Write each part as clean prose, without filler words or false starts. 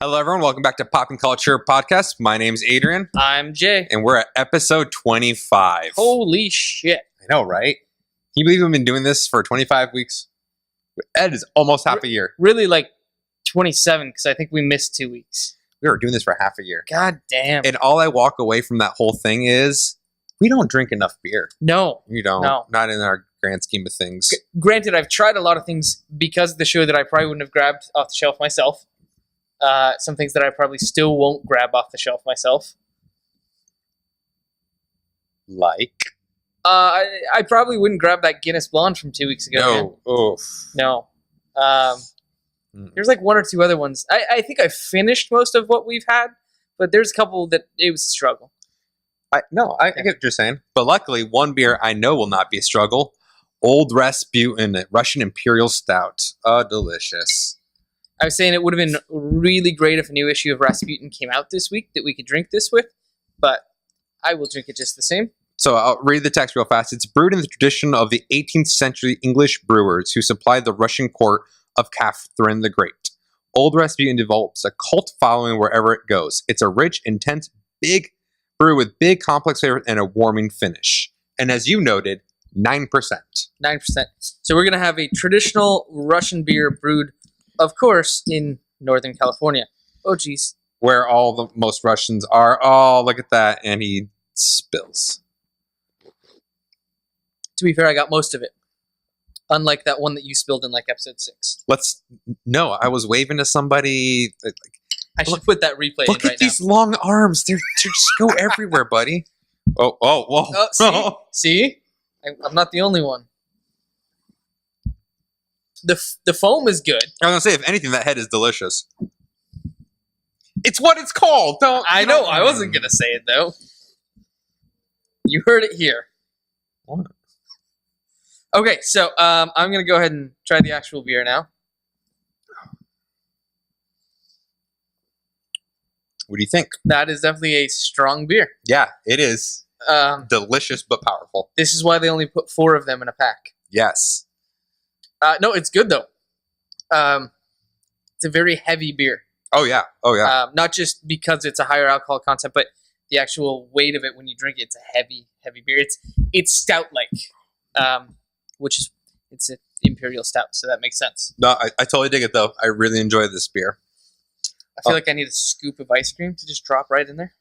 Hello, everyone. Welcome back to Pop and Culture Podcast. My name's Adrian, I'm Jay. and we're at episode 25. Holy shit. I know, right? Can you believe we've been doing this for 25 weeks? Ed is almost half a year. Really like 27 because I think we missed 2 weeks. We were doing this for half a year. God damn. And all I walk away from that whole thing is we don't drink enough beer. No. We don't. No. Not in our grand scheme of things. Granted, I've tried a lot of things because of the show that I probably wouldn't have grabbed off the shelf myself. Some things that I probably still won't grab off the shelf myself. Like? I probably wouldn't grab that Guinness Blonde from 2 weeks ago. No. Oof. No. There's like one or two other ones. I think I finished most of what we've had, but there's a couple that it was a struggle. I get what you're saying. But luckily, one beer I know will not be a struggle. Old Rasputin Russian Imperial Stout. Delicious. I was saying it would have been really great if a new issue of Rasputin came out this week that we could drink this with, but I will drink it just the same. So I'll read the text real fast. It's brewed in the tradition of the 18th century English brewers who supplied the Russian court of Catherine the Great. Old Rasputin develops a cult following wherever it goes. It's a rich, intense, big brew with big, complex flavors and a warming finish. And as you noted, 9%. 9%. So we're going to have a traditional Russian beer brewed, of course, in Northern California. Oh, geez. Where all the most Russians are. Oh, look at that. And he spills. To be fair, I got most of it. Unlike that one that you spilled in like episode 6. No, I was waving to somebody. I should put that replay Look in at right these long arms. They just go everywhere, buddy. Whoa. Oh, see? I'm not the only one. The foam is good. I was going to say, if anything, that head is delicious. It's what it's called. I know. I wasn't going to say it, though. You heard it here. What? Okay, so I'm going to go ahead and try the actual beer now. What do you think? That is definitely a strong beer. Yeah, it is. Delicious but powerful. This is why they only put 4 of them in a pack. Yes. No, it's good, though. It's a very heavy beer. Oh, yeah. Not just because it's a higher alcohol content, but the actual weight of it when you drink it. It's a heavy, heavy beer. It's stout-like, it's an Imperial stout, so that makes sense. No, I totally dig it, though. I really enjoy this beer. I feel like I need a scoop of ice cream to just drop right in there.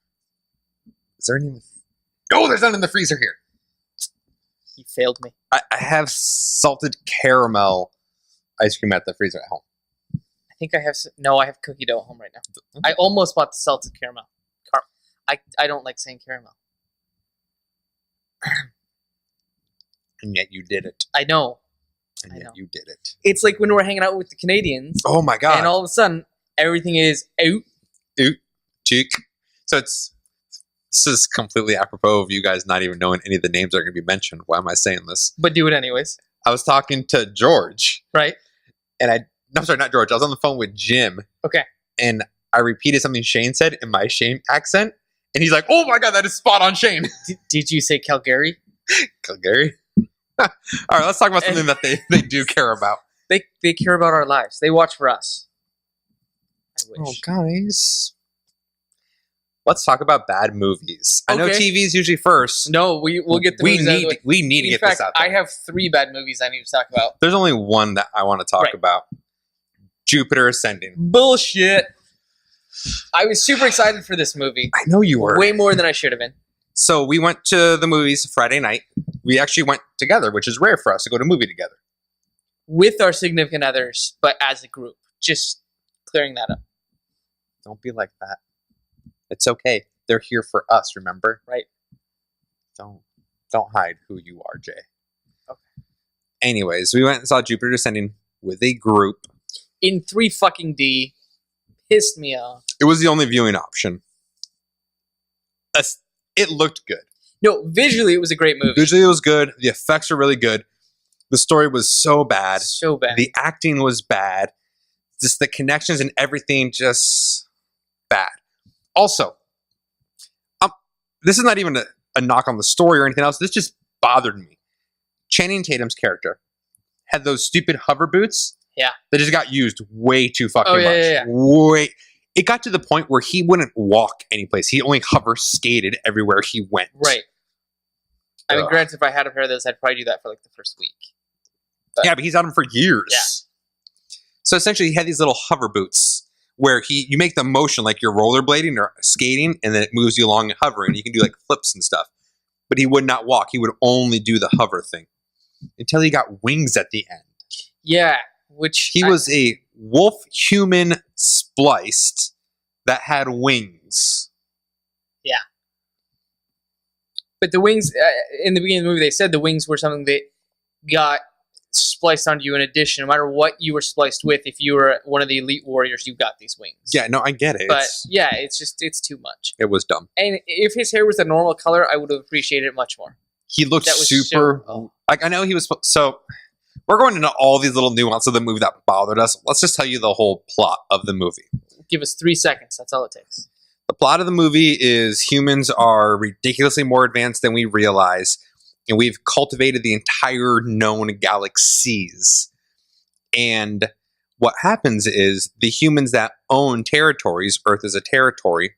Is there any in the... Oh, there's none in the freezer here. He failed me. I have salted caramel ice cream at the freezer at home. I think I have... No, I have cookie dough at home right now. I almost bought the salted caramel. I don't like saying caramel. And yet you did it. I know. You did it. It's like when we're hanging out with the Canadians. Oh, my God. And all of a sudden, everything is out. Cheek. So this is completely apropos of you guys not even knowing any of the names that are going to be mentioned. Why am I saying this? But do it anyways. I was talking to George. Right. And I'm sorry, not George. I was on the phone with Jim. Okay. And I repeated something Shane said in my Shane accent. And he's like, oh my God, that is spot on Shane. Did you say Calgary? Calgary? All right, let's talk about something that they do care about. They care about our lives. They watch for us. I wish. Oh, guys. Let's talk about bad movies. I know Okay. TV's usually first. No, we'll get the movies out of the way. We need to In get fact, this out there. I have 3 bad movies I need to talk about. There's only one that I want to talk Right. about. Jupiter Ascending. Bullshit. I was super excited for this movie. I know you were. Way more than I should have been. So we went to the movies Friday night. We actually went together, which is rare for us to go to a movie together. With our significant others, but as a group. Just clearing that up. Don't be like that. It's okay. They're here for us, remember? Right. Don't hide who you are, Jay. Okay. Anyways, we went and saw Jupiter Ascending with a group. In 3 fucking D. Pissed me off. It was the only viewing option. It looked good. No, visually it was a great movie. Visually it was good. The effects were really good. The story was so bad. So bad. The acting was bad. Just the connections and everything just bad. Also, this is not even a knock on the story or anything else. This just bothered me. Channing Tatum's character had those stupid hover boots. Yeah. That just got used way too fucking much. Yeah. Way. it got to the point where he wouldn't walk anyplace. He only hover skated everywhere he went. Right. I mean, Ugh. granted, if I had a pair of those, I'd probably do that for like the first week. Yeah, but he's had them for years. Yeah. So essentially, he had these little hover boots where you make the motion like you're rollerblading or skating, and then it moves you along and hovering. You can do like flips and stuff. But he would not walk. He would only do the hover thing until he got wings at the end. Yeah, which He was a wolf human spliced that had wings. But the wings, in the beginning of the movie, they said the wings were something that got spliced onto you in addition. No matter what you were spliced with, if you were one of the elite warriors, you got these wings. Yeah, no, I get it. But yeah, it's too much. It was dumb. And if his hair was a normal color, I would have appreciated it much more. He looked That was super. Like, I know he was. So we're going into all these little nuances of the movie that bothered us. Let's just tell you the whole plot of the movie. Give us 3 seconds. That's all it takes. The plot of the movie is humans are ridiculously more advanced than we realize, and we've cultivated the entire known galaxies. And what happens is the humans that own territories, Earth is a territory,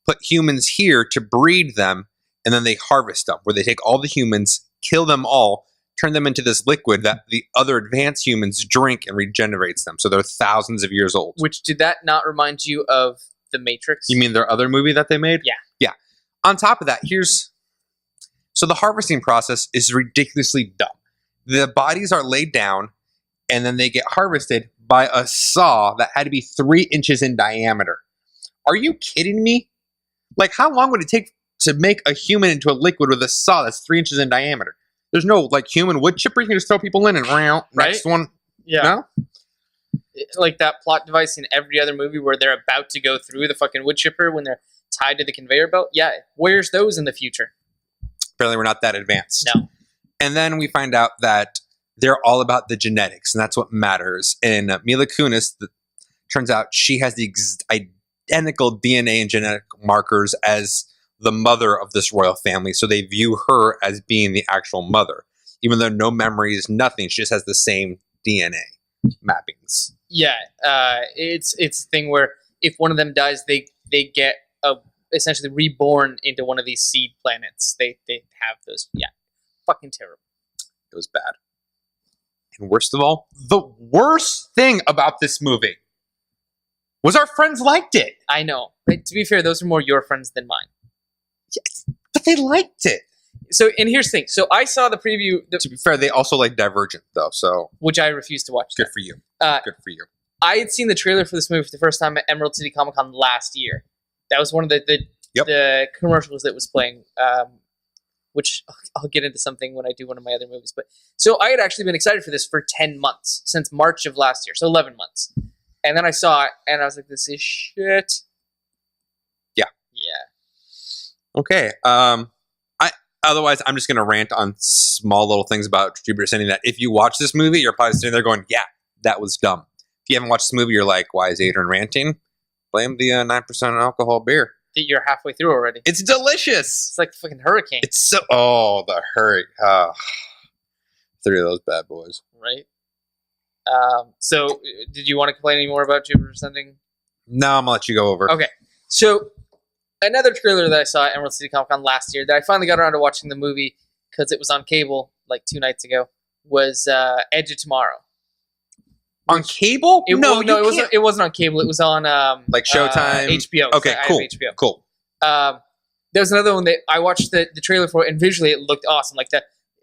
put humans here to breed them, and then they harvest them, where they take all the humans, kill them all, turn them into this liquid that the other advanced humans drink and regenerates them. So they're thousands of years old. Which, did that not remind you of The Matrix? You mean their other movie that they made? Yeah. Yeah. On top of that, so the harvesting process is ridiculously dumb. The bodies are laid down, and then they get harvested by a saw that had to be 3 inches in diameter. Are you kidding me? Like, how long would it take to make a human into a liquid with a saw that's 3 inches in diameter? There's no, like, human wood chipper you can just throw people in and next one. Yeah. No? Like that plot device in every other movie where they're about to go through the fucking wood chipper when they're tied to the conveyor belt. Yeah, where's those in the future? Apparently we're not that advanced. No. And then we find out that they're all about the genetics, and that's what matters. And Mila Kunis, turns out she has the identical DNA and genetic markers as the mother of this royal family, so they view her as being the actual mother. Even though no memories, nothing, she just has the same DNA mappings. Yeah, it's a thing where if one of them dies, they get essentially reborn into one of these seed planets. They have those. Yeah, fucking terrible. It was bad. And worst of all, the worst thing about this movie was our friends liked it. I know. But to be fair, those are more your friends than mine. Yes, but they liked it. So, and here's the thing. So I saw the preview. To be fair, they also like Divergent, though. So which I refused to watch. Good for you. Good for you. I had seen the trailer for this movie for the first time at Emerald City Comic Con last year. That was one of the commercials that was playing, which I'll get into something when I do one of my other movies. But so I had actually been excited for this for 10 months, since March of last year, so 11 months. And then I saw it, and I was like, this is shit. Yeah. Yeah. Okay. Otherwise, I'm just going to rant on small little things about distributor sending that. If you watch this movie, you're probably sitting there going, yeah, that was dumb. If you haven't watched this movie, you're like, why is Adrian ranting? Blame the 9% alcohol beer. That you're halfway through already. It's delicious. It's like a fucking hurricane. It's so, the hurricane. 3 of those bad boys. Right? So, did you want to complain any more about Jupiter Ascending? No, I'm going to let you go over. Okay. So, another trailer that I saw at Emerald City Comic Con last year that I finally got around to watching the movie because it was on cable like 2 nights ago was Edge of Tomorrow. On cable? It wasn't on cable. It was on like Showtime, HBO. Okay, so cool. I have HBO. Cool. There was another one that I watched the trailer for, and visually it looked awesome. Like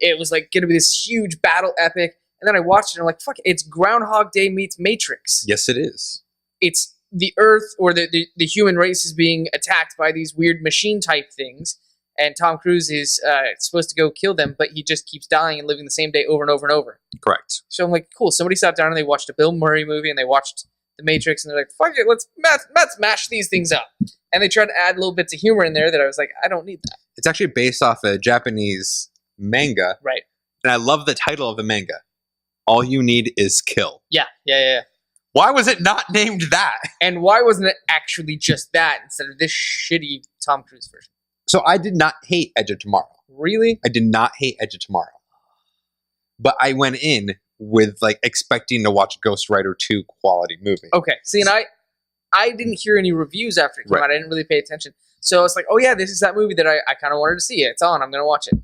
it was like going to be this huge battle epic, and then I watched it, and I'm like, fuck, it's Groundhog Day meets Matrix. Yes, it is. It's the Earth or the human race is being attacked by these weird machine type things, and Tom Cruise is supposed to go kill them, but he just keeps dying and living the same day over and over and over. Correct. So I'm like, cool. Somebody sat down and they watched a Bill Murray movie and they watched The Matrix, and they're like, fuck it, let's mash these things up. And they tried to add little bits of humor in there that I was like, I don't need that. It's actually based off a Japanese manga. Right. And I love the title of the manga. All You Need Is Kill. Yeah. Why was it not named that? And why wasn't it actually just that instead of this shitty Tom Cruise version? So I did not hate Edge of Tomorrow. Really? I did not hate Edge of Tomorrow. But I went in with like expecting to watch Ghost Rider 2 quality movie. Okay. See, and I didn't hear any reviews after it came out. I didn't really pay attention. So I was like, oh yeah, this is that movie that I kind of wanted to see. It's on. I'm going to watch it.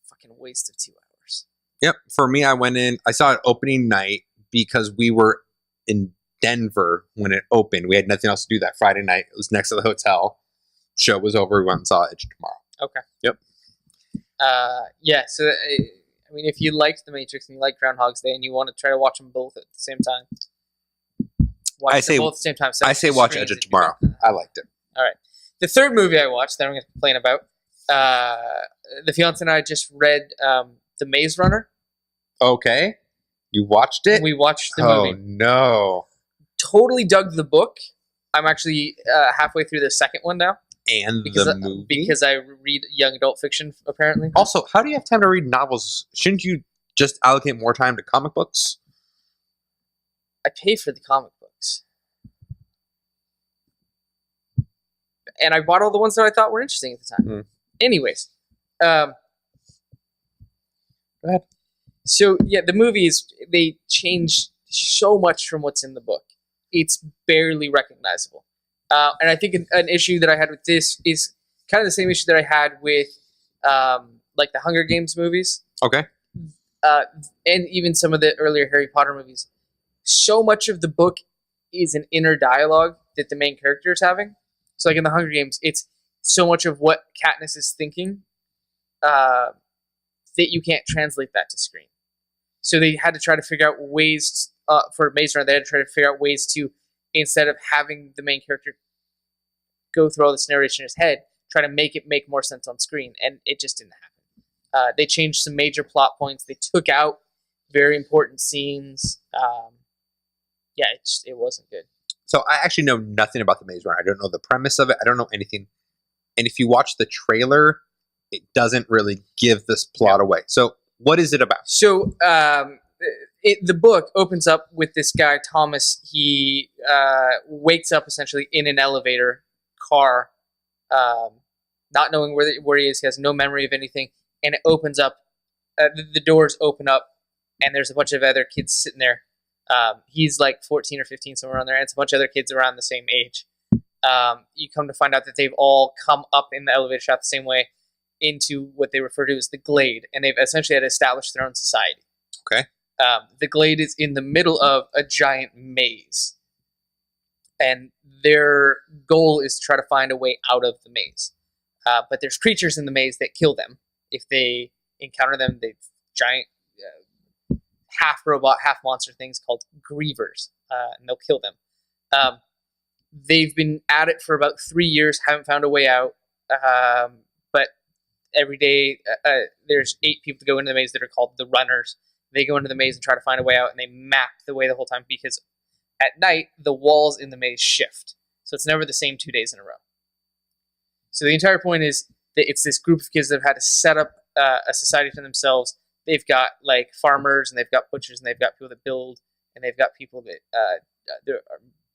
Fucking waste of 2 hours. Yep. For me, I went in. I saw it opening night because we were in Denver when it opened. We had nothing else to do that Friday night. It was next to the hotel. Show was over. We went and saw Edge of Tomorrow. Okay. Yep. Yeah. So, I mean, if you liked The Matrix and you like Groundhog's Day and you want to try to watch them both at the same time, watch them both at the same time. I say watch Edge of Tomorrow. I liked it. All right. The third movie I watched that I'm going to complain about, the fiance and I just read The Maze Runner. Okay. You watched it? We watched the movie. Oh, no. Totally dug the book. I'm actually halfway through the second one now. And the movie? Because I read young adult fiction, apparently. Also, how do you have time to read novels? Shouldn't you just allocate more time to comic books? I pay for the comic books. And I bought all the ones that I thought were interesting at the time. Anyways. Go ahead. So, yeah, the movies, they change so much from what's in the book. It's barely recognizable. And I think an issue that I had with this is kind of the same issue that I had with, like, the Hunger Games movies. Okay. And even some of the earlier Harry Potter movies. So much of the book is an inner dialogue that the main character is having. So, like, in the Hunger Games, it's so much of what Katniss is thinking that you can't translate that to screen. So they had to try to figure out ways, for Maze Runner, they had to try to figure out ways to, instead of having the main character go through all this narration in his head, try to make it make more sense on screen, and it just didn't happen. They changed some major plot points. They took out very important scenes. Yeah, it wasn't good. So I actually know nothing about the Maze Runner. I don't know the premise of it. I don't know anything. And if you watch the trailer, it doesn't really give this plot away. So what is it about? So the book opens up with this guy, Thomas. He wakes up essentially in an elevator car, not knowing where he is. He has no memory of anything. And it opens up. The doors open up, and there's a bunch of other kids sitting there. He's like 14 or 15, somewhere around there, and it's a bunch of other kids around the same age. You come to find out that they've all come up in the elevator shaft the same way into what they refer to as the Glade, and they've essentially had to establish their own society. Okay. The Glade is in the middle of a giant maze, and their goal is to try to find a way out of the maze. But there's creatures in the maze that kill them. If they encounter them, they've giant half robot, half monster things called grievers, and they'll kill them. They've been at it for about 3 years, haven't found a way out. But every day, there's 8 people that go into the maze that are called the runners. They go into the maze and try to find a way out, and they map the way the whole time, because at night, the walls in the maze shift. So it's never the same 2 days in a row. So the entire point is that it's this group of kids that have had to set up a society for themselves. They've got like farmers, and they've got butchers, and they've got people that build, and they've got people that they're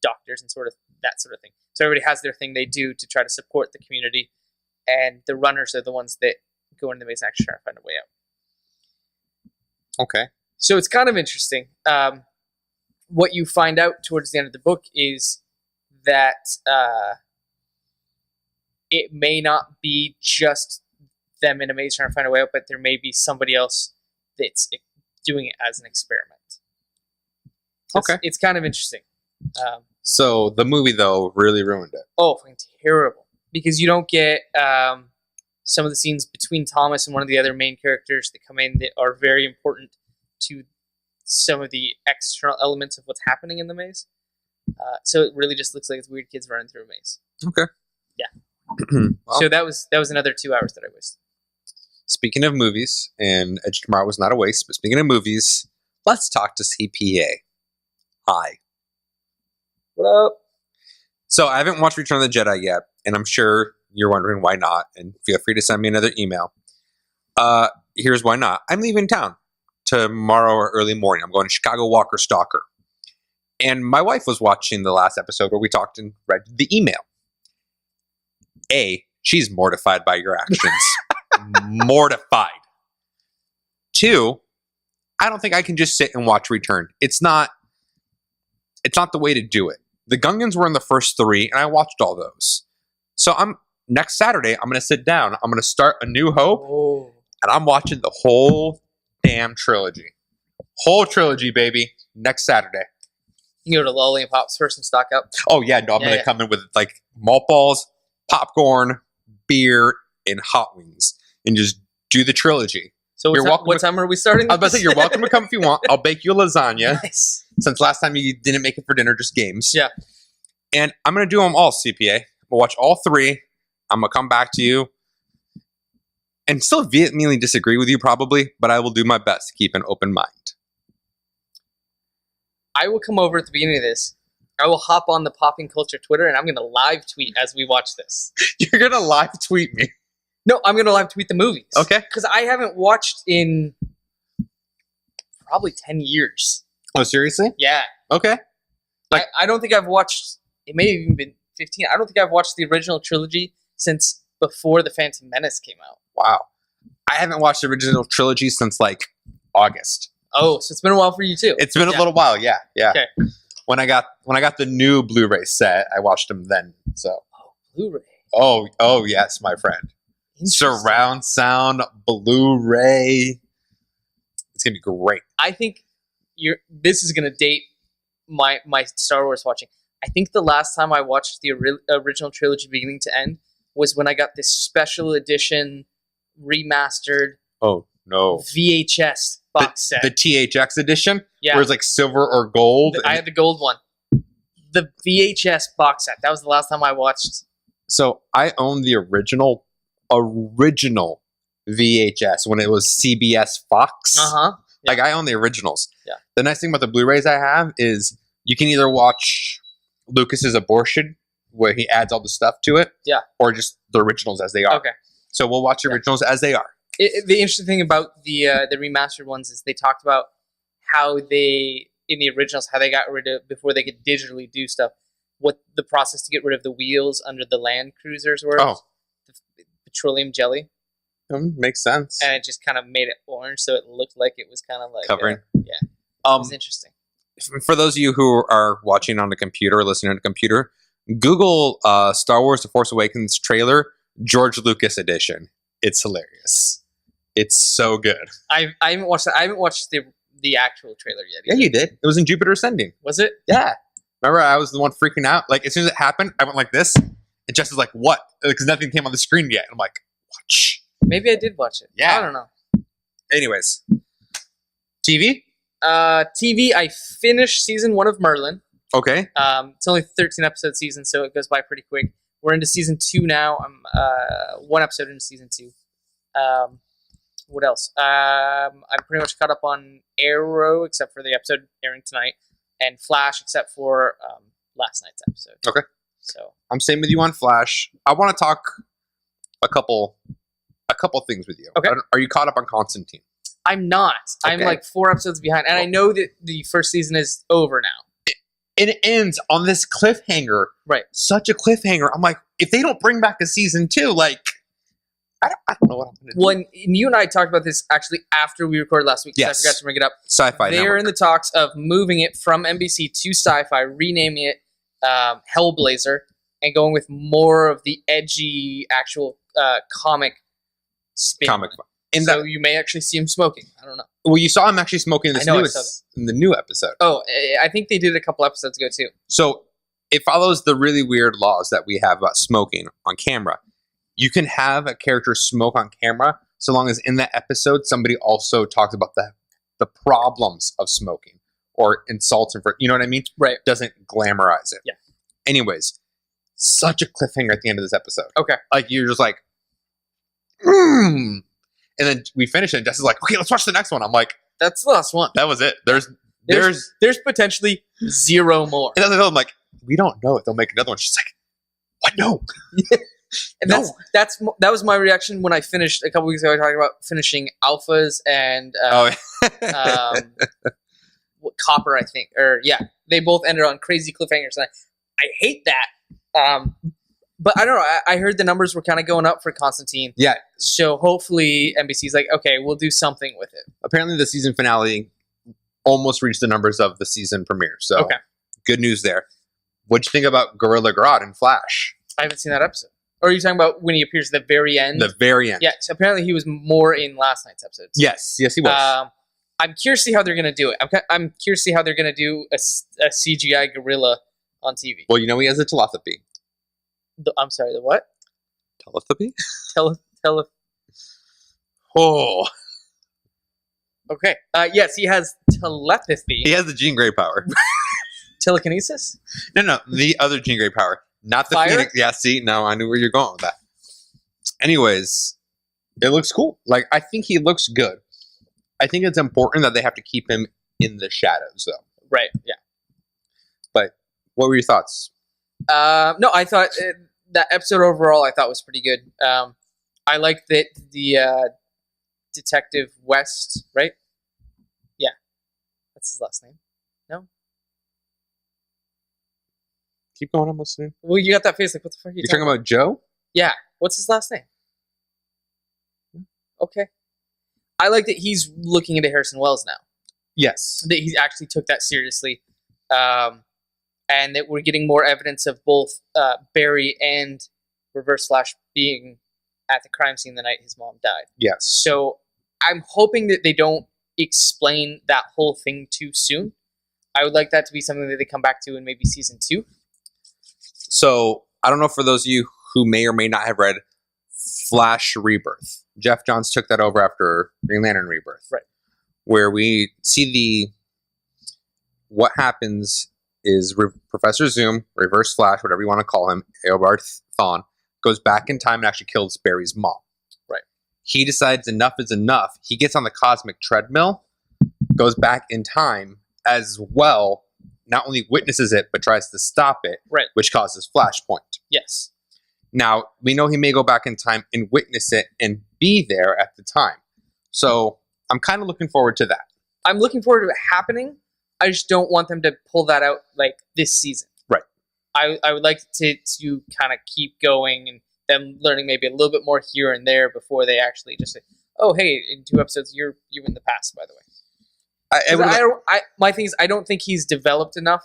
doctors and sort of that sort of thing. So everybody has their thing they do to try to support the community, and the runners are the ones that go into the maze and actually try to find a way out. Okay. So it's kind of interesting. What you find out towards the end of the book is that it may not be just them in a maze trying to find a way out, but there may be somebody else that's doing it as an experiment. So okay. It's kind of interesting. So the movie, though, really ruined it. Oh, fucking terrible. Because you don't get some of the scenes between Thomas and one of the other main characters that come in that are very important to some of the external elements of what's happening in the maze. So it really just looks like it's weird kids running through a maze. Okay. Yeah. Well, so that was another 2 hours that I wasted. Speaking of movies, and Edge Tomorrow was not a waste, but speaking of movies, let's talk to CPA. Hi. What up? So I haven't watched Return of the Jedi yet, and I'm sure you're wondering why not, and feel free to send me another email. Here's why not. I'm leaving town tomorrow or early morning. I'm going to Chicago Walker Stalker. And my wife was watching the last episode where we talked and read the email. A, she's mortified by your actions. Mortified. 2, I don't think I can just sit and watch Return. It's not the way to do it. The Gungans were in the first 3, and I watched all those. So next Saturday, I'm going to sit down. I'm going to start A New Hope, and I'm watching the whole damn trilogy. Whole trilogy, baby. Next Saturday. You go to Lolly and Pops first and stock up. Oh, yeah. No, I'm going to come in with like malt balls, popcorn, beer, and hot wings, and just do the trilogy. So what time are we starting? I was about to say, you're welcome to come if you want. I'll bake you a lasagna. Nice. Since last time you didn't make it for dinner, just games. Yeah. And I'm going to do them all, CPA. We'll watch all 3. I'm going to come back to you and still vehemently disagree with you probably, but I will do my best to keep an open mind. I will come over at the beginning of this. I will hop on the Popping Culture Twitter, and I'm going to live tweet as we watch this. You're going to live tweet me? No, I'm going to live tweet the movies. Okay. Because I haven't watched in probably 10 years. Oh, seriously? Yeah. Okay. I don't think I've watched, it may have even been 15. I don't think I've watched the original trilogy since before The Phantom Menace came out. Wow. I haven't watched the original trilogy since like August. Oh, so it's been a while for you too. It's been a little while, yeah. Okay. When I got the new Blu-ray set, I watched them then. So. Oh, Blu-ray. Oh yes, my friend. Surround sound Blu-ray. It's gonna be great. I think this is gonna date my Star Wars watching. I think the last time I watched the original trilogy beginning to end was when I got this special edition remastered VHS box set. The THX edition? Yeah. Where it's like silver or gold. I had the gold one. The VHS box set. That was the last time I watched. So I own the original VHS when it was CBS Fox. Uh-huh. Yeah. Like I own the originals. Yeah. The nice thing about the Blu-rays I have is you can either watch Lucas's abortion where he adds all the stuff to it. Yeah. Or just the originals as they are. Okay. So we'll watch the originals as they are. The interesting thing about the remastered ones is they talked about how they, in the originals, how they got rid of, before they could digitally do stuff, what the process to get rid of the wheels under the Land Cruisers were. Oh. The petroleum jelly. Makes sense. And it just kind of made it orange, so it looked like it was kind of like... covering. Yeah. It was interesting. For those of you who are watching on a computer or listening on a computer, Google Star Wars The Force Awakens trailer, George Lucas edition. It's hilarious. It's so good. I haven't watched that. I haven't watched the actual trailer yet either. Yeah, you did. It was in Jupiter Ascending. Was it? Yeah. Remember, I was the one freaking out. Like, as soon as it happened, I went like this. And Jess was like, what? Because nothing came on the screen yet. And I'm like, watch. Maybe I did watch it. Yeah. I don't know. Anyways. TV? TV, I finished season 1 of Merlin. Okay. It's only 13 episode season, so it goes by pretty quick. We're into season 2 now. I'm 1 episode into season 2. What else? I'm pretty much caught up on Arrow, except for the episode airing tonight, and Flash, except for last night's episode. Okay. So I'm staying with you on Flash. I want to talk a couple things with you. Okay. Are you caught up on Constantine? I'm not. Okay. I'm like 4 episodes behind, and I know that the first season is over now. And it ends on this cliffhanger. Right. Such a cliffhanger. I'm like, if they don't bring back a season 2, like, I don't know what I'm going to do. When you and I talked about this actually after we recorded last week, yes. I forgot to bring it up. Sci-Fi They're Network. in the talks of moving it from NBC to Sci-Fi, renaming it Hellblazer, and going with more of the edgy actual comic spin. Comic. So you may actually see him smoking. I don't know. Well, you saw him actually smoking in in the new episode. Oh, I think they did a couple episodes ago too. So it follows the really weird laws that we have about smoking on camera. You can have a character smoke on camera so long as in that episode somebody also talks about the problems of smoking or insults and you know what I mean? Right. Doesn't glamorize it. Yeah. Anyways, such a cliffhanger at the end of this episode. Okay. Like you're just like, and then we finish it and Jess is like, okay, let's watch the next one. I'm like, that's the last one. that was it. There's potentially 0 more. And I'm like, we don't know if they'll make another one. She's like, what? No. And that was my reaction when I finished a couple weeks ago. I talked about finishing Alphas and Copper, I think, they both ended on crazy cliffhangers, and I hate that. But I don't know. I heard the numbers were kind of going up for Constantine. Yeah. So hopefully NBC's like, okay, we'll do something with it. Apparently, the season finale almost reached the numbers of the season premiere. So okay. Good news there. What'd you think about Gorilla Grodd in Flash? I haven't seen that episode. Or are you talking about when he appears at the very end? The very end. Yeah, so apparently he was more in last night's episodes. Yes, he was. I'm curious to see how they're going to do it. I'm curious to see how they're going to do a CGI gorilla on TV. Well, he has a telepathy. I'm sorry, the what? Telepathy? Oh. Okay. Yes, he has telepathy. He has the Jean Grey power. Telekinesis? No, the other Jean Grey power. Not the Fire? Phoenix. Yeah, see, no, I knew where you're going with that. Anyways, it looks cool. Like, I think he looks good. I think it's important that they have to keep him in the shadows, though. Right, yeah. But what were your thoughts? No, I thought that episode overall I thought was pretty good. I liked that the Detective West, right? Yeah. That's his last name. No? Keep going, I'm listening. Well, you got that face like, what the fuck are you You're talking about Joe? Yeah. What's his last name? Okay. I like that he's looking into Harrison Wells now. Yes. That he actually took that seriously. And that we're getting more evidence of both Barry and Reverse Flash being at the crime scene the night his mom died. Yes. So I'm hoping that they don't explain that whole thing too soon. I would like that to be something that they come back to in maybe season 2. So, I don't know, for those of you who may or may not have read Flash Rebirth. Jeff Johns took that over after Green Lantern Rebirth. Right. Where we see what happens is Professor Zoom, Reverse Flash, whatever you want to call him, Eobard Thawne, goes back in time and actually kills Barry's mom. Right. He decides enough is enough. He gets on the cosmic treadmill, goes back in time as well, not only witnesses it, but tries to stop it, right, which causes Flashpoint. Yes. Now, we know he may go back in time and witness it and be there at the time. So, I'm kind of looking forward to that. I'm looking forward to it happening. I just don't want them to pull that out like this season. Right. I would like to kind of keep going and them learning maybe a little bit more here and there before they actually just say, oh, hey, in 2 episodes, you're in the past, by the way. My thing is, I don't think he's developed enough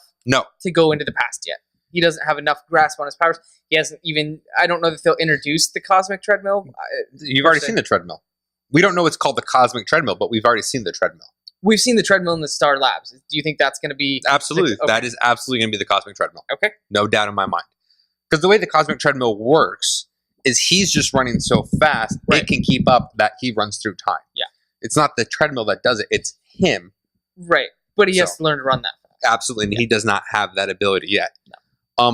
to go into the past yet. He doesn't have enough grasp on his powers. He hasn't even... I don't know that they'll introduce the cosmic treadmill. You've already seen the treadmill. We don't know it's called the cosmic treadmill, but we've already seen the treadmill. We've seen the treadmill in the Star Labs. Do you think that's going to be... Absolutely. Okay. That is absolutely going to be the cosmic treadmill. Okay. No doubt in my mind. Because the way the cosmic treadmill works is he's just running so fast, right, it can keep up that he runs through time. Yeah. It's not the treadmill that does it. It's him. Right. But he has to learn to run that fast. Absolutely. And he does not have that ability yet. No.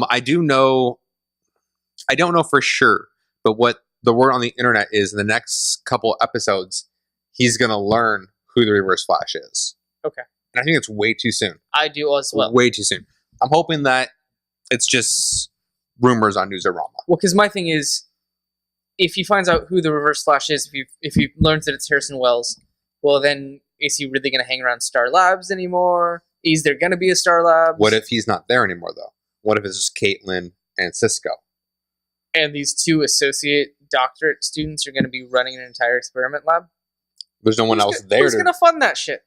I don't know for sure, but what the word on the internet is, in the next couple episodes, he's going to learn who the Reverse Flash is. Okay. And I think it's way too soon. I do as well. Way too soon. I'm hoping that it's just rumors on Newsarama. Well, because my thing is, if he finds out who the Reverse Flash is, if he learns that it's Harrison Wells, well, then is he really going to hang around Star Labs anymore? Is there going to be a Star Labs? What if he's not there anymore, though? What if it's just Caitlin and Cisco? And these 2 associate doctorate students are going to be running an entire experiment lab? There's no one else there. Who's going to fund that shit?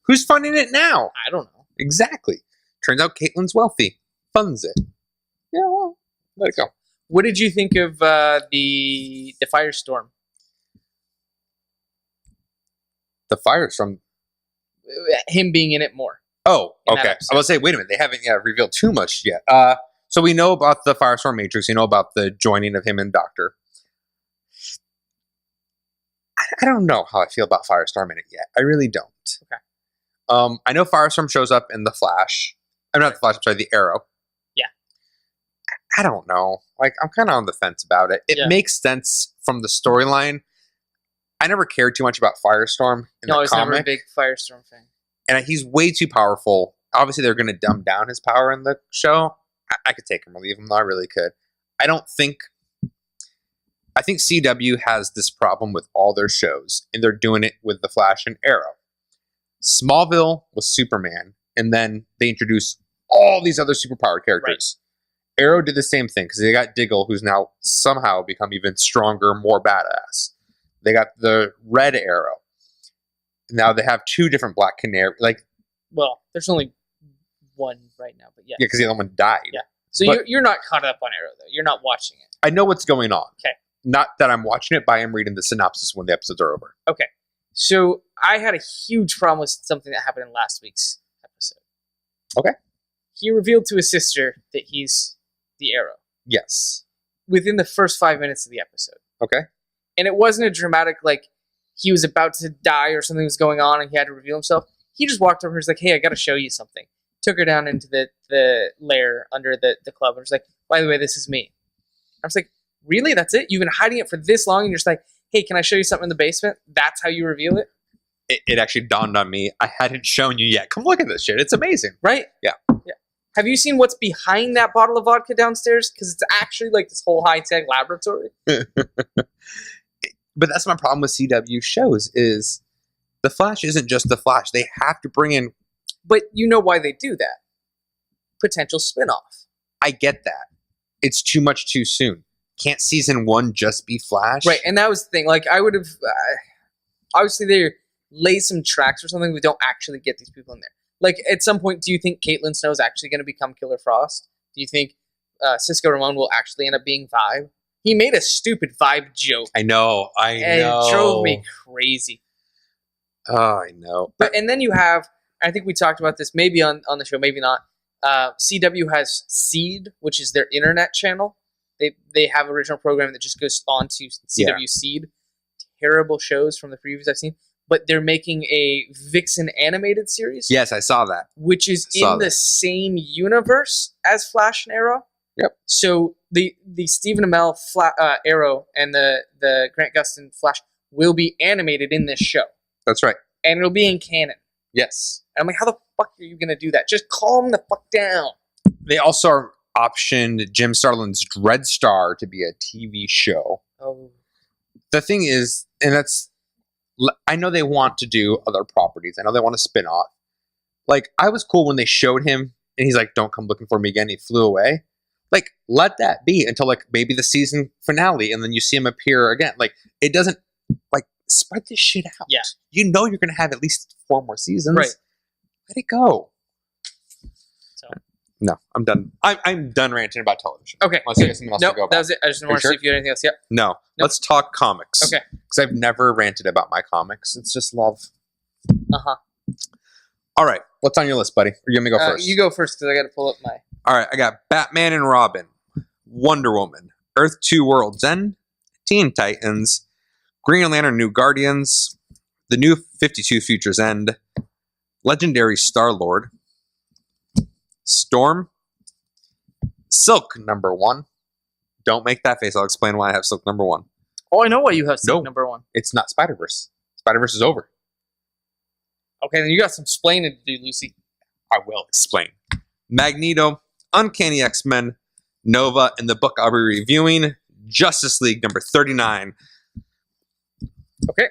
Who's funding it now? I don't know. Exactly. Turns out Caitlin's wealthy. Funds it. Yeah, well, let it go. What did you think of the Firestorm? The Firestorm? Him being in it more. Oh, okay. I was say, wait a minute. They haven't revealed too much yet. So we know about the Firestorm Matrix. You know about the joining of him and Doctor. I don't know how I feel about Firestorm in it yet. I really don't. Okay. I know Firestorm shows up in the Flash. I'm not the Flash. I'm sorry, the Arrow. Yeah. I don't know. Like, I'm kind of on the fence about it. It makes sense from the storyline. I never cared too much about Firestorm in the comic. I was never a big Firestorm fan. And he's way too powerful. Obviously, they're going to dumb down his power in the show. I could take him or leave him, though. I really could. I think CW has this problem with all their shows, and they're doing it with The Flash and Arrow. Smallville was Superman, and then they introduced all these other superpowered characters. Right. Arrow did the same thing, because they got Diggle, who's now somehow become even stronger, more badass. They got the Red Arrow. Now they have 2 different Black Canary. Well, there's only one right now, but yeah. Yeah, because the other one died. Yeah. So you're not caught up on Arrow, though. You're not watching it. I know what's going on. Okay. Not that I'm watching it, but I am reading the synopsis when the episodes are over. Okay. So I had a huge problem with something that happened in last week's episode. Okay. He revealed to his sister that he's the Arrow. Yes. Within the first 5 minutes of the episode. Okay. And it wasn't a dramatic, like, he was about to die or something was going on and he had to reveal himself. He just walked over and was like, hey, I got to show you something. Took her down into the lair under the club and was like, by the way, this is me. I was like, really? That's it? You've been hiding it for this long and you're just like, hey, can I show you something in the basement? That's how you reveal it? It actually dawned on me. I hadn't shown you yet. Come look at this shit. It's amazing. Right? Yeah. Have you seen what's behind that bottle of vodka downstairs? Because it's actually like this whole high-tech laboratory. But that's my problem with CW shows is the Flash isn't just the Flash. They have to bring in... But you know why they do that. Potential spinoff. I get that. It's too much too soon. Can't season 1 just be Flash? Right, and that was the thing. Like, I would have... obviously, they lay some tracks or something. We don't actually get these people in there. Like, at some point, do you think Caitlin Snow is actually going to become Killer Frost? Do you think Cisco Ramon will actually end up being Vibe? He made a stupid Vibe joke. I know. And it drove me crazy. Oh, I know. But and then you have, I think we talked about this maybe on the show, maybe not. CW has Seed, which is their internet channel. They have original programming that just goes on to CW Seed. Terrible shows from the previews I've seen. But they're making a Vixen animated series. Yes, I saw that. Which is in the same universe as Flash and Arrow. Yep. So the Stephen Amell Arrow and the Grant Gustin Flash will be animated in this show. That's right. And it'll be in canon. Yes. And I'm like, how the fuck are you going to do that? Just calm the fuck down. They also optioned Jim Starlin's Dreadstar to be a TV show. Oh. The thing is, and that's... I know they want to do other properties. I know they want to spin off. Like, I was cool when they showed him and he's like, don't come looking for me again. He flew away. Like, let that be until, like, maybe the season finale and then you see him appear again. Like, it doesn't, like, spread this shit out. Yeah. You know you're going to have at least 4 more seasons. Right. Let it go. So. No, I'm done. I'm done ranting about television. Okay. Unless you have something else to go about. That was it. I just didn't want to see if you had anything else. Yep. No. Nope. Let's talk comics. Okay. Because I've never ranted about my comics. It's just love. Uh-huh. All right. What's on your list, buddy? Or you want me to go first? You go first because I got to pull up my... All right. I got Batman and Robin, Wonder Woman, Earth 2 World's End, Teen Titans, Green Lantern New Guardians, The New 52 Futures End, Legendary Star-Lord, Storm, Silk #1. Don't make that face. I'll explain why I have Silk #1. Oh, I know why you have Silk #1. It's not Spider-Verse. Spider-Verse is over. Okay, then you got some explaining to do, Lucy. I will explain. Magneto, Uncanny X-Men, Nova, and the book I'll be reviewing, Justice League #39. Okay.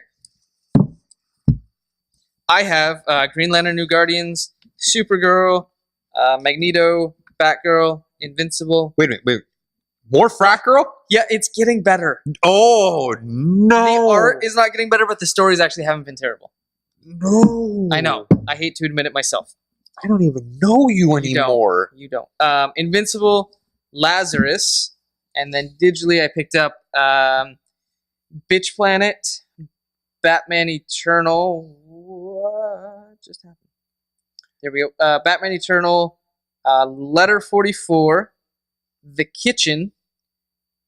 I have Green Lantern New Guardians, Supergirl, Magneto, Batgirl, Invincible. Wait a minute. More Frat Girl? Yeah, it's getting better. Oh, no. The art is not getting better, but the stories actually haven't been terrible. No. I know. I hate to admit it myself. I don't even know you anymore. You don't. Invincible, Lazarus, and then digitally I picked up Bitch Planet, Batman Eternal. What just happened? There we go. Batman Eternal, Letter 44, The Kitchen,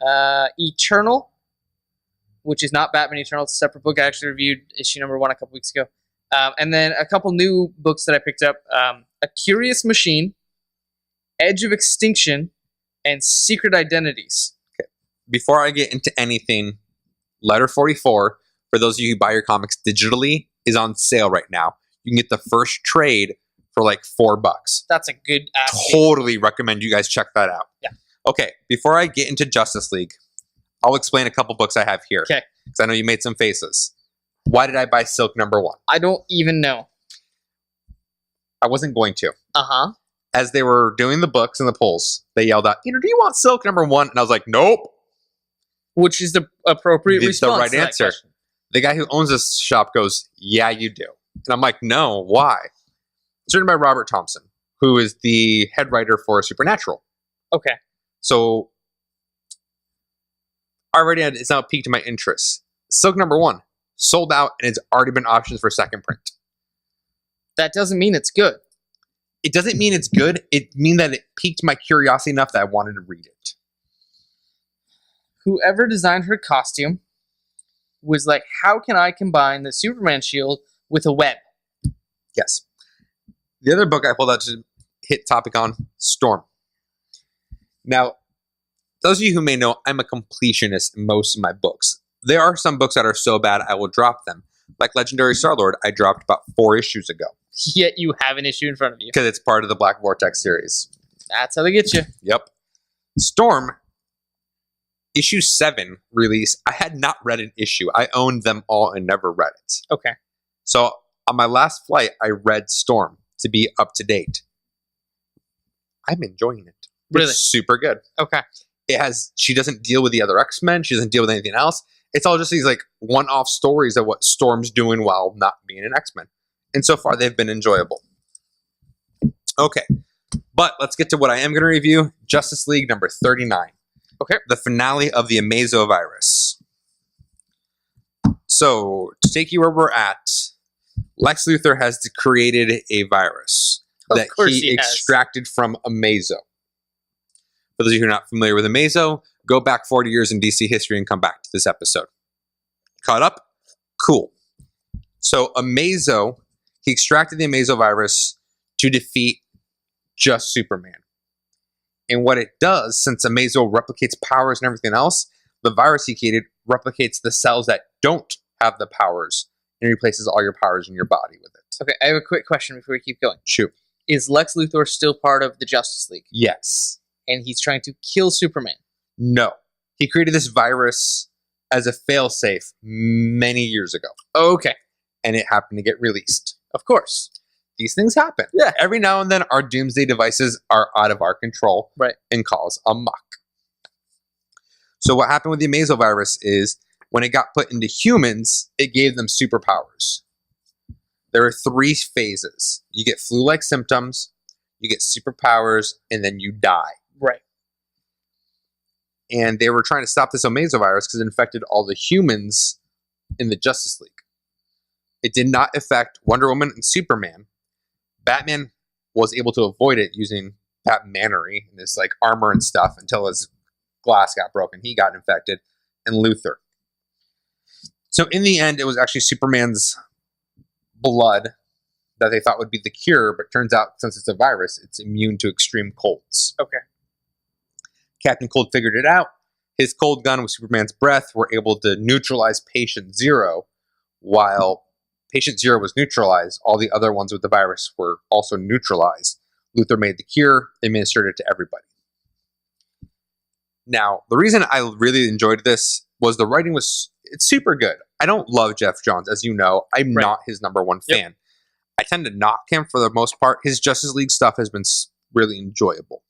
Eternal, which is not Batman Eternal. It's a separate book. I actually reviewed issue #1 a couple weeks ago. And then a couple new books that I picked up. A Curious Machine, Edge of Extinction, and Secret Identities. Okay. Before I get into anything, Letter 44, for those of you who buy your comics digitally, is on sale right now. You can get the first trade for like $4. That's a good ass. Totally recommend you guys check that out. Yeah. Okay, before I get into Justice League, I'll explain a couple books I have here. Okay. Because I know you made some faces. Why did I buy Silk #1? I don't even know. I wasn't going to. Uh-huh. As they were doing the books and the polls, they yelled out, do you want Silk #1? And I was like, nope. Which is the appropriate response. The right answer. The guy who owns this shop goes, yeah, you do. And I'm like, no, why? It's written by Robert Thompson, who is the head writer for Supernatural. Okay. So already it's now piqued my interest. Silk #1 sold out and it's already been options for second print. That doesn't mean it's good. It doesn't mean it's good. It means that it piqued my curiosity enough that I wanted to read it. Whoever designed her costume was like, how can I combine the Superman shield with a web? Yes. The other book I pulled out to hit topic on, Storm. Now, those of you who may know, I'm a completionist in most of my books. There are some books that are so bad I will drop them. Like Legendary Star-Lord, I dropped about 4 issues ago. Yet you have an issue in front of you. Because it's part of the Black Vortex series. That's how they get you. Yep. Storm, issue 7 release. I had not read an issue. I owned them all and never read it. Okay. So on my last flight, I read Storm to be up to date. I'm enjoying it. Really? It's super good. Okay. She doesn't deal with the other X-Men. She doesn't deal with anything else. It's all just these like one-off stories of what Storm's doing while not being an X-Men. And so far, they've been enjoyable. Okay. But let's get to what I am going to review. Justice League number 39. Okay. The finale of the Amazo virus. So, to take you where we're at, Lex Luthor has created a virus that he extracted from Amazo. For those of you who are not familiar with Amazo, go back 40 years in DC history and come back to this episode. Caught up? Cool. So Amazo, he extracted the Amazo virus to defeat just Superman. And what it does, since Amazo replicates powers and everything else, the virus he created replicates the cells that don't have the powers and replaces all your powers in your body with it. Okay, I have a quick question before we keep going. Shoot. Is Lex Luthor still part of the Justice League? Yes. And he's trying to kill Superman? No. He created this virus as a failsafe many years ago. Okay. And it happened to get released. Of course. These things happen. Yeah. Every now and then, our doomsday devices are out of our control. Right. And cause a muck. So what happened with the Amazo virus is when it got put into humans, it gave them superpowers. There are 3 phases. You get flu-like symptoms, you get superpowers, and then you die. Right. And they were trying to stop this Amazo virus because it infected all the humans in the Justice League. It did not affect Wonder Woman and Superman. Batman was able to avoid it using Batmanery and this like armor and stuff until his glass got broken. He got infected, and Luthor. So in the end, it was actually Superman's blood that they thought would be the cure, but turns out since it's a virus, it's immune to extreme colds. Okay. Captain Cold figured it out. His cold gun with Superman's breath were able to neutralize Patient Zero. While Patient Zero was neutralized, all the other ones with the virus were also neutralized. Luthor made the cure, administered it to everybody. Now, the reason I really enjoyed this was the writing it's super good. I don't love Jeff Johns, as you know. I'm not his #1 fan. I tend to knock him for the most part. His Justice League stuff has been really enjoyable.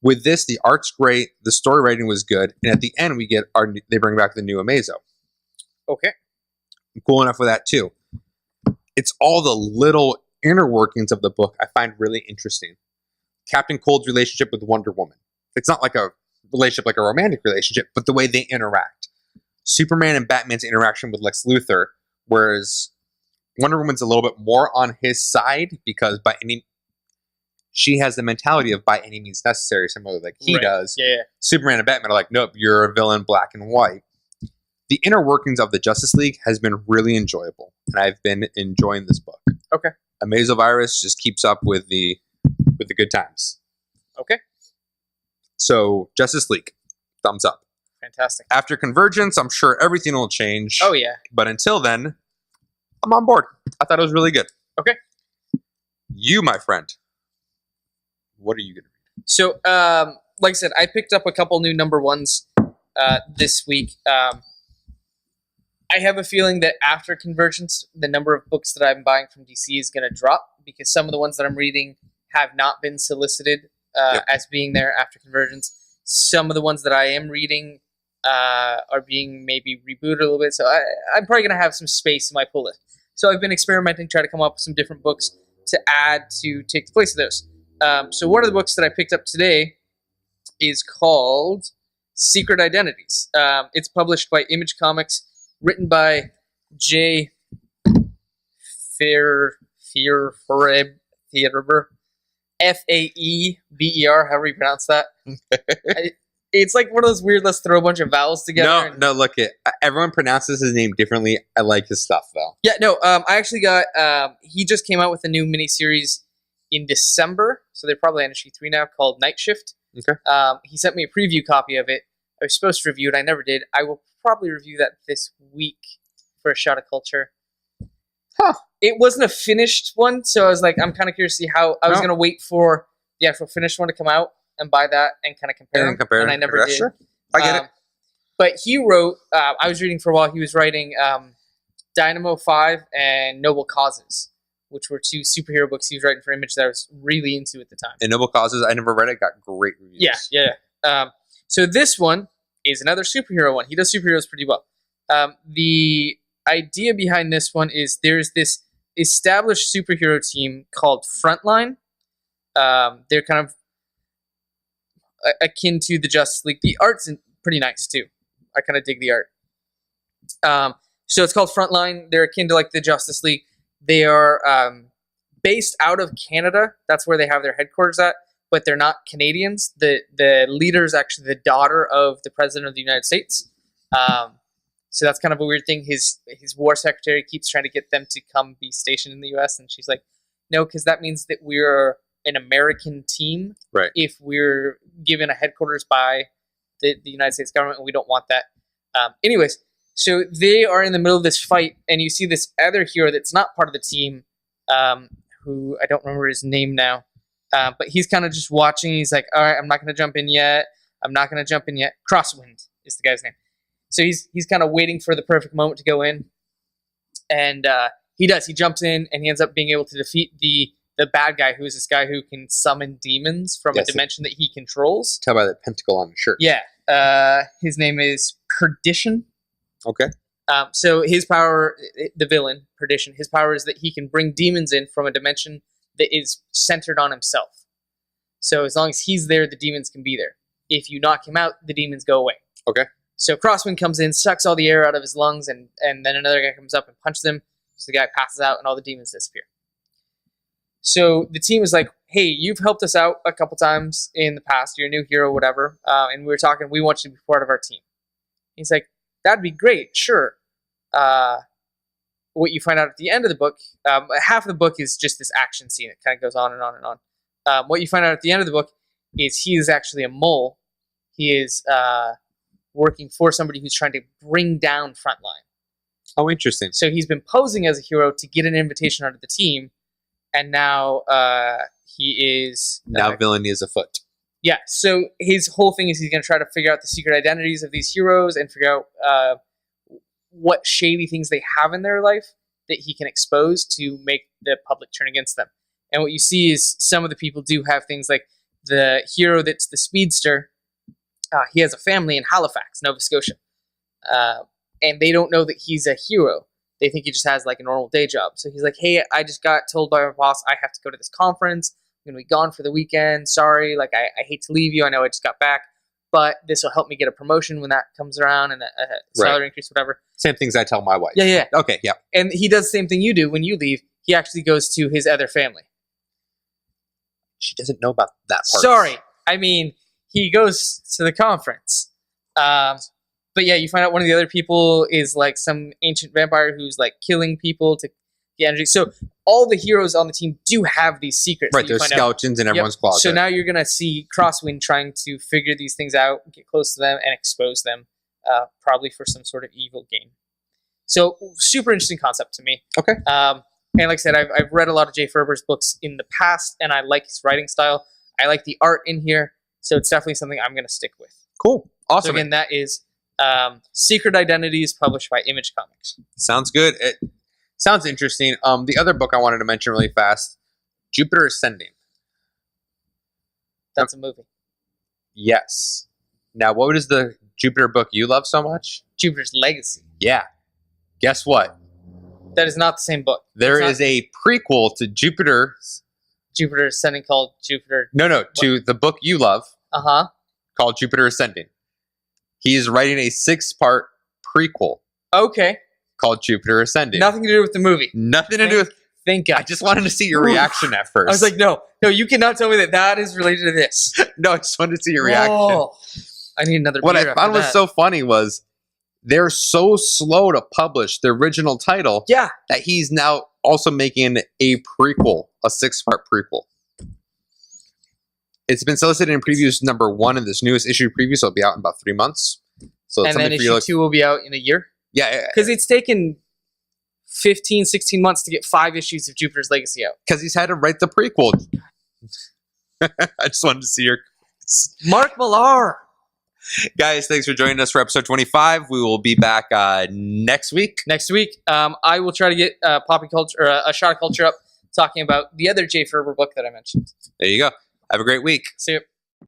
With this, the art's great, the story writing was good, and at the end they bring back the new Amazo. Okay. I'm cool enough with that too. It's all the little inner workings of the book I find really interesting. Captain Cold's relationship with Wonder Woman. It's not like a relationship like a romantic relationship, but the way they interact. Superman and Batman's interaction with Lex Luthor, whereas Wonder Woman's a little bit more on his side because she has the mentality of by any means necessary, similar like he does. Yeah. Superman and Batman are like, nope, you're a villain, black and white. The inner workings of the Justice League has been really enjoyable, and I've been enjoying this book. Okay. Amazo virus just keeps up with the good times. Okay. So Justice League, thumbs up. Fantastic. After Convergence, I'm sure everything will change. Oh yeah. But until then, I'm on board. I thought it was really good. Okay. You, my friend, what are you going to read? So, like I said, I picked up a couple new #1s this week. I have a feeling that after Convergence, the number of books that I'm buying from DC is going to drop because some of the ones that I'm reading have not been solicited as being there after Convergence. Some of the ones that I am reading are being maybe rebooted a little bit. So I'm probably going to have some space in my pull list. So I've been experimenting, trying to come up with some different books to add to take the place of those. So one of the books that I picked up today is called Secret Identities. It's published by Image Comics, written by Jay Faerber, Faeber, however you pronounce that. It's like one of those weird, let's throw a bunch of vowels together. No, look it. Everyone pronounces his name differently. I like his stuff though. Yeah, no. I actually got. He just came out with a new miniseries in December, so they're probably on issue 3 now, called Night Shift. Okay. He sent me a preview copy of it. I was supposed to review it. I never did. I will probably review that this week for a shot of culture. Huh. It wasn't a finished one, so I was like, I'm kind of curious to see how. I was going to wait for the actual finished one to come out and buy that and kind of compare them. And I never did. Sure. I get it. But he wrote, I was reading for a while, he was writing Dynamo 5 and Noble Causes, which were 2 superhero books he was writing for Image that I was really into at the time. And Noble Causes, I never read it, got great reviews. Yeah. So this one is another superhero one. He does superheroes pretty well. The idea behind this one is there's this established superhero team called Frontline. They're kind of akin to the Justice League. The art's pretty nice too. I kind of dig the art. So it's called Frontline. They're akin to like the Justice League. They are based out of Canada. That's where they have their headquarters at, but they're not Canadians. The leader is actually the daughter of the President of the United States. So that's kind of a weird thing. His war secretary keeps trying to get them to come be stationed in the U.S., and she's like, no, because that means that we're an American team. Right. If we're given a headquarters by the United States government, and we don't want that. Anyways, so they are in the middle of this fight, and you see this other hero that's not part of the team, who I don't remember his name now, but he's kind of just watching. He's like, all right, I'm not going to jump in yet. Crosswind is the guy's name. So he's kind of waiting for the perfect moment to go in, and he does. He jumps in, and he ends up being able to defeat the bad guy, who is this guy who can summon demons from a dimension that he controls. Tell by the pentacle on the shirt. Yeah. His name is Perdition. Okay. So his power, the villain, Perdition, his power is that he can bring demons in from a dimension that is centered on himself. So as long as he's there, the demons can be there. If you knock him out, the demons go away. Okay. So Crosswind comes in, sucks all the air out of his lungs, and then another guy comes up and punches him. So the guy passes out, and all the demons disappear. So the team is like, hey, you've helped us out a couple times in the past. You're a new hero, whatever. And we were talking, we want you to be part of our team. He's like, that'd be great, sure. What you find out at the end of the book, half of the book is just this action scene. It kind of goes on and on and on. What you find out at the end of the book is he is actually a mole. He is working for somebody who's trying to bring down Frontline. Oh, interesting. So he's been posing as a hero to get an invitation onto the team, and now he is... Now villainy is afoot. Yeah, so his whole thing is he's going to try to figure out the secret identities of these heroes and figure out what shady things they have in their life that he can expose to make the public turn against them. And what you see is some of the people do have things like the hero that's the speedster. He has a family in Halifax, Nova Scotia. And they don't know that he's a hero. They think he just has like a normal day job. So he's like, hey, I just got told by my boss I have to go to this conference. I'm going to be gone for the weekend. Sorry, like I hate to leave you. I know I just got back. But this will help me get a promotion when that comes around and a salary increase, whatever. Same things I tell my wife. Yeah. Okay, yeah. And he does the same thing you do when you leave. He actually goes to his other family. She doesn't know about that part. Sorry. I mean, he goes to the conference. But yeah, you find out one of the other people is like some ancient vampire who's like killing people to get energy. So all the heroes on the team do have these secrets. Right, there's skeletons in everyone's closet. So now you're going to see Crosswind trying to figure these things out, get close to them, and expose them, probably for some sort of evil gain. So super interesting concept to me. Okay. And like I said, I've read a lot of Jay Ferber's books in the past, and I like his writing style. I like the art in here, so it's definitely something I'm going to stick with. Cool. Awesome. So again, that is Secret Identities, published by Image Comics. Sounds good. It sounds interesting. The other book I wanted to mention really fast, Jupiter Ascending. That's a movie. Yes. Now, what is the Jupiter book you love so much? Jupiter's Legacy. Yeah. Guess what? That is not the same book. There is a prequel to Jupiter Ascending called Jupiter. No, to the book you love. Uh-huh. called Jupiter Ascending. He is writing a 6-part prequel Okay. called Jupiter Ascending. Nothing to do with the movie. Nothing to do with... Thank God. I just wanted to see your reaction at first. I was like, no, you cannot tell me that is related to this. No, I just wanted to see your reaction. Oh, I need another beer. What I found was so funny was they're so slow to publish the original title that he's now also making a prequel, a 6-part prequel. It's been solicited in previews number 1 in this newest issue preview, so it'll be out in about 3 months. So and then issue 2 will be out in a year? Yeah. Because it's taken 15, 16 months to get 5 issues of Jupiter's Legacy out. Because he's had to write the prequel. I just wanted to see your... Mark Millar. Guys, thanks for joining us for episode 25. We will be back next week. I will try to get Poppy Culture or a Shot of Culture up talking about the other Jay Ferber book that I mentioned. There you go. Have a great week. See you.